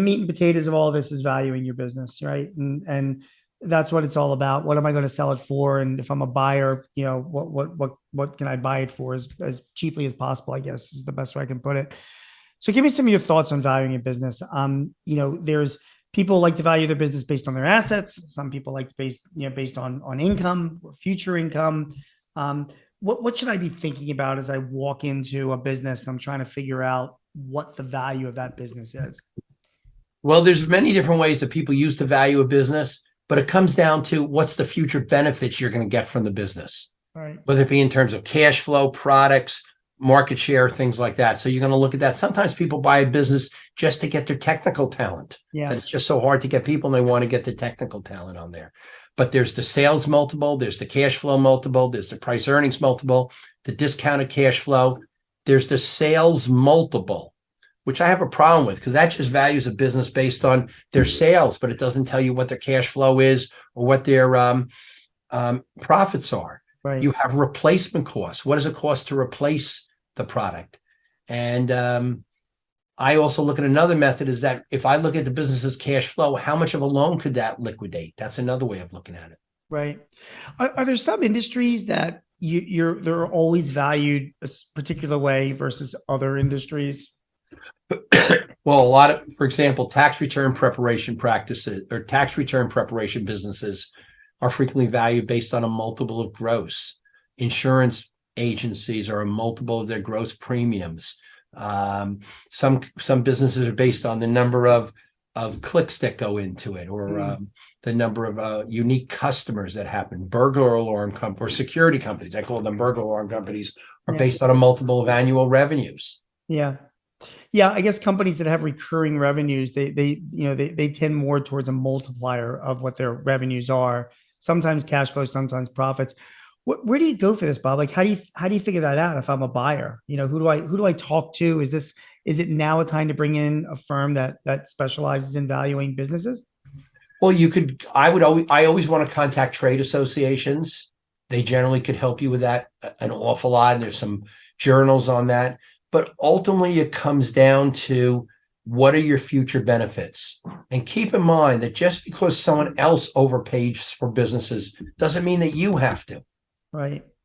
meat and potatoes of all this is valuing your business, right? And that's what it's all about. What am I going to sell it for? And if I'm a buyer, what can I buy it for as cheaply as possible, I guess is the best way I can put it. So give me some of your thoughts on valuing your business. There's people like to value their business based on their assets. Some people like to based on income or future income. What should I be thinking about as I walk into a business? I'm trying to figure out what the value of that business is. Well, there's many different ways that people use to value a business, but it comes down to what's the future benefits you're going to get from the business, Right. whether it be in terms of cash flow, products, market share, things like that. So you're going to look at that. Sometimes people buy a business just to get their technical talent. Yeah. That it's just so hard to get people and they want to get the technical talent on there. But there's the sales multiple, there's the cash flow multiple, there's the price earnings multiple, the discounted cash flow, there's the sales multiple, which I have a problem with because that just values a business based on their sales, but it doesn't tell you what their cash flow is or what their profits are. Right. You have replacement costs. What does it cost to replace the product? And I also look at another method is that if I look at the business's cash flow, how much of a loan could that liquidate? That's another way of looking at it. Right. Are there some industries that they're always valued a particular way versus other industries? Well, a lot of, for example, tax return preparation practices or tax return preparation businesses are frequently valued based on a multiple of gross. Insurance agencies are a multiple of their gross premiums. Some businesses are based on the number of clicks that go into it, or the number of unique customers that happen. Burglar alarm or security companies, I call them burglar alarm companies, are based on a multiple of annual revenues. Yeah. Yeah, I guess companies that have recurring revenues, they tend more towards a multiplier of what their revenues are. Sometimes cash flow, sometimes profits. Where do you go for this, Bob? Like, how do you figure that out? If I'm a buyer, who do I talk to? Is it now a time to bring in a firm that specializes in valuing businesses? Well, I always want to contact trade associations. They generally could help you with that an awful lot. And there's some journals on that. But ultimately, it comes down to what are your future benefits? And keep in mind that just because someone else overpays for businesses doesn't mean that you have to. Right.